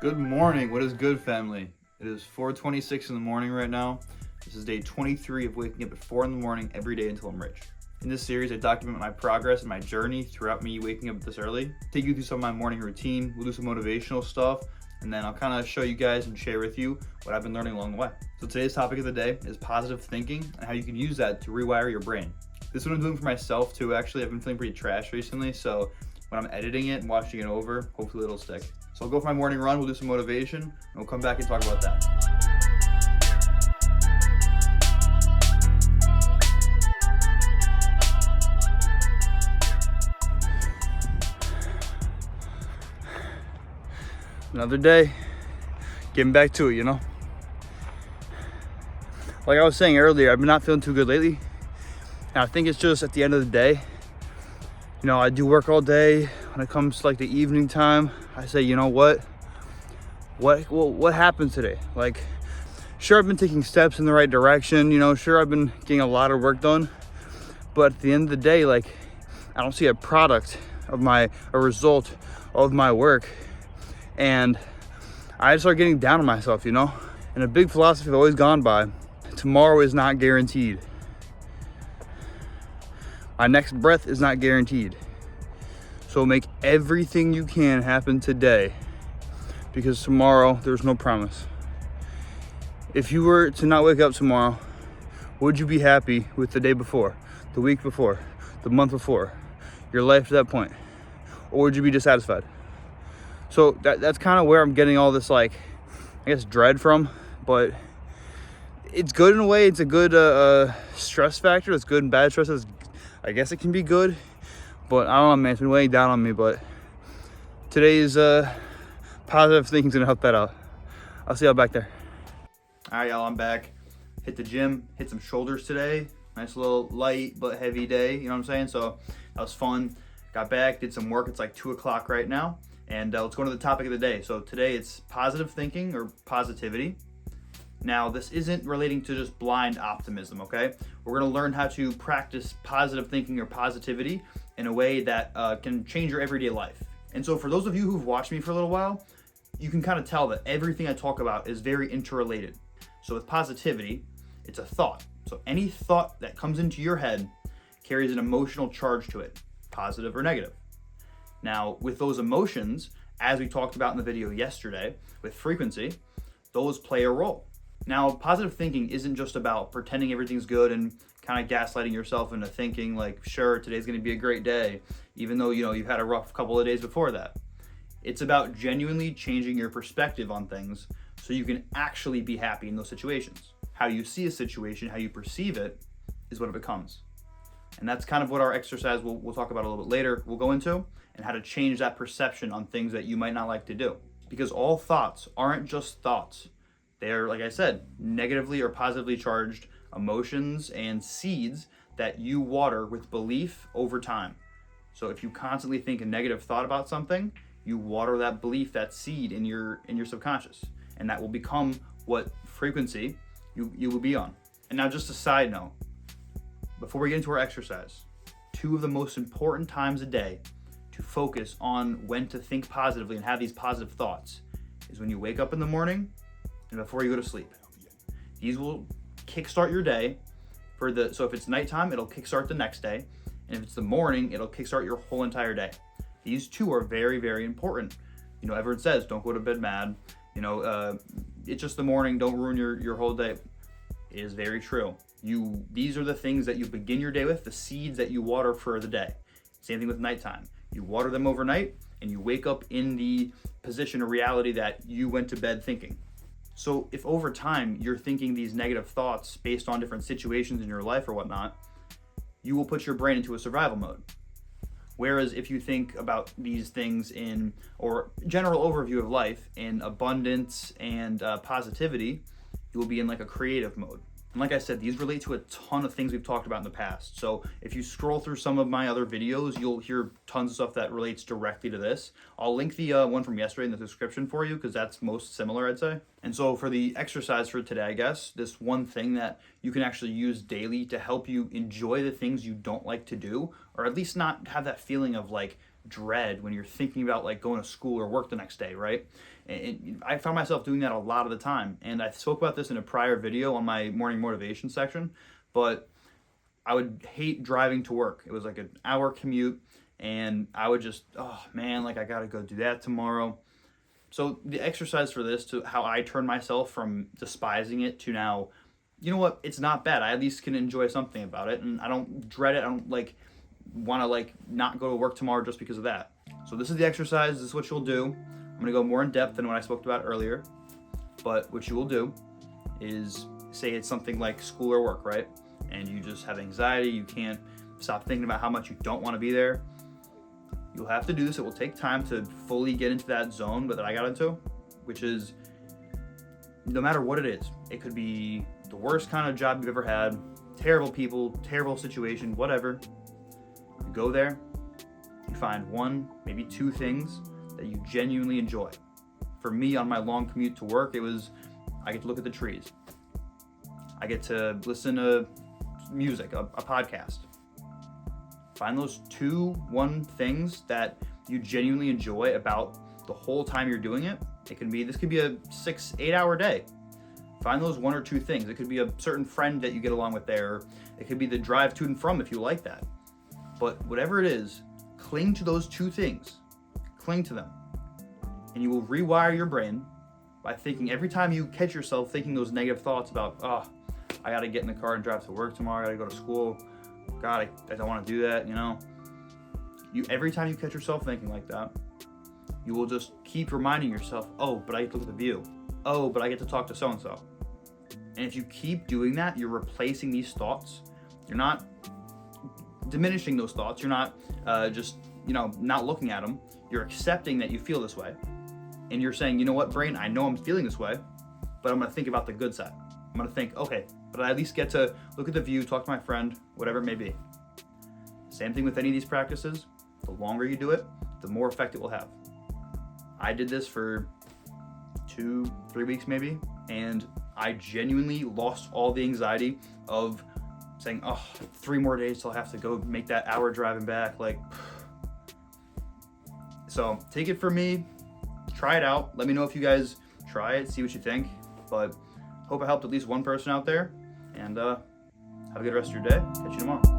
Good morning. What is good, family? It is 4:26 in the morning right now. This is day 23 of waking up at 4 in the morning every day until I'm rich. In this series, I document my progress and my journey throughout me waking up this early. Take you through some of my morning routine. We'll do some motivational stuff, and then I'll kind of show you guys and share with you what I've been learning along the way. So today's topic of the day is positive thinking and how you can use that to rewire your brain. This is what I'm doing for myself too. Actually, I've been feeling pretty trash recently, so when I'm editing it and watching it over, hopefully it'll stick. So I'll go for my morning run, we'll do some motivation, and we'll come back and talk about that. Another day, getting back to it, you know? Like I was saying earlier, I've been not feeling too good lately. And I think it's just at the end of the day, you know, I do work all day. When it comes to like the evening time, I say, you know what happened today? Like, sure, I've been taking steps in the right direction, you know, sure, I've been getting a lot of work done, but at the end of the day, like, I don't see a result of my work, and I just start getting down on myself, you know? And a big philosophy I've always gone by: tomorrow is not guaranteed. My next breath is not guaranteed. So make everything you can happen today, because tomorrow there's no promise. If you were to not wake up tomorrow, would you be happy with the day before, the week before, the month before, your life to that point? Or would you be dissatisfied? So that's kind of where I'm getting all this, like, I guess, dread from. But it's good in a way. It's a good stress factor. It's good and bad stress. I guess it can be good, but I don't know, man. It's been weighing down on me. But today's positive thinking is gonna help that out. I'll see y'all back there. All right, y'all. I'm back. Hit the gym. Hit some shoulders today. Nice little light but heavy day. You know what I'm saying? So that was fun. Got back. Did some work. It's like 2 o'clock right now. And let's go to the topic of the day. So today it's positive thinking or positivity. Now, this isn't relating to just blind optimism, okay? We're gonna learn how to practice positive thinking or positivity in a way that can change your everyday life. And so for those of you who've watched me for a little while, you can kind of tell that everything I talk about is very interrelated. So with positivity, it's a thought. So any thought that comes into your head carries an emotional charge to it, positive or negative. Now, with those emotions, as we talked about in the video yesterday, with frequency, those play a role. Now, positive thinking isn't just about pretending everything's good and kind of gaslighting yourself into thinking like, sure, today's going to be a great day, even though, you know, you've had a rough couple of days before that. It's about genuinely changing your perspective on things so you can actually be happy in those situations. How you see a situation, how you perceive it, is what it becomes. And that's kind of what our exercise we'll talk about a little bit later, we'll go into, and how to change that perception on things that you might not like to do. Because all thoughts aren't just thoughts. They're, like I said, negatively or positively charged emotions and seeds that you water with belief over time. So if you constantly think a negative thought about something, you water that belief, that seed in your subconscious, and that will become what frequency you will be on. And now, just a side note, before we get into our exercise, 2 of the most important times a day to focus on when to think positively and have these positive thoughts is when you wake up in the morning and before you go to sleep. These will kickstart your day so if it's nighttime, it'll kickstart the next day. And if it's the morning, it'll kickstart your whole entire day. These 2 are very, very important. You know, everyone says, don't go to bed mad. You know, it's just the morning, don't ruin your whole day. It is very true. These are the things that you begin your day with, the seeds that you water for the day. Same thing with nighttime. You water them overnight and you wake up in the position or reality that you went to bed thinking. So if over time you're thinking these negative thoughts based on different situations in your life or whatnot, you will put your brain into a survival mode. Whereas if you think about these things or general overview of life in abundance and positivity, you will be in like a creative mode. And like I said, these relate to a ton of things we've talked about in the past. So if you scroll through some of my other videos, you'll hear tons of stuff that relates directly to this. I'll link the one from yesterday in the description for you because that's most similar, I'd say. And so for the exercise for today, I guess, this one thing that you can actually use daily to help you enjoy the things you don't like to do, or at least not have that feeling of like dread when you're thinking about like going to school or work the next day, right? And I found myself doing that a lot of the time. And I spoke about this in a prior video on my morning motivation section, but I would hate driving to work. It was like an hour commute, and I would just, oh man, like I gotta go do that tomorrow. So the exercise for this, to how I turn myself from despising it to now, you know what, it's not bad. I at least can enjoy something about it, and I don't dread it. I don't like want to like not go to work tomorrow just because of that. So this is the exercise. This is what you'll do. I'm gonna go more in depth than what I spoke about earlier, but what you will do is, say it's something like school or work, right? And you just have anxiety, you can't stop thinking about how much you don't want to be there. You'll have to do this. It will take time to fully get into that zone that I got into, which is no matter what it is. It could be the worst kind of job you've ever had, terrible people, terrible situation, whatever. You go there, you find one, maybe two things that you genuinely enjoy. For me, on my long commute to work, it was, I get to look at the trees. I get to listen to music, a podcast. Find those one things that you genuinely enjoy about the whole time you're doing it. This could be a 6-8 hour day. Find those one or two things. It could be a certain friend that you get along with there. It could be the drive to and from if you like that. But whatever it is, cling to those two things. Cling to them. And you will rewire your brain by thinking, every time you catch yourself thinking those negative thoughts about, oh, I gotta get in the car and drive to work tomorrow, I gotta go to school, God, I don't wanna do that, you know? Every time you catch yourself thinking like that, you will just keep reminding yourself, oh, but I get to look at the view. Oh, but I get to talk to so-and-so. And if you keep doing that, you're replacing these thoughts. You're not diminishing those thoughts. You're not just, not looking at them. You're accepting that you feel this way. And you're saying, you know what, brain, I know I'm feeling this way, but I'm gonna think about the good side. I'm gonna think, okay, but I at least get to look at the view, talk to my friend, whatever it may be. Same thing with any of these practices. The longer you do it, the more effect it will have. I did this for 2-3 weeks maybe, and I genuinely lost all the anxiety of saying, oh, 3 more days till I have to go make that hour driving back. Like, so take it from me, try it out. Let me know if you guys try it, see what you think. But hope I helped at least one person out there, and have a good rest of your day. Catch you tomorrow.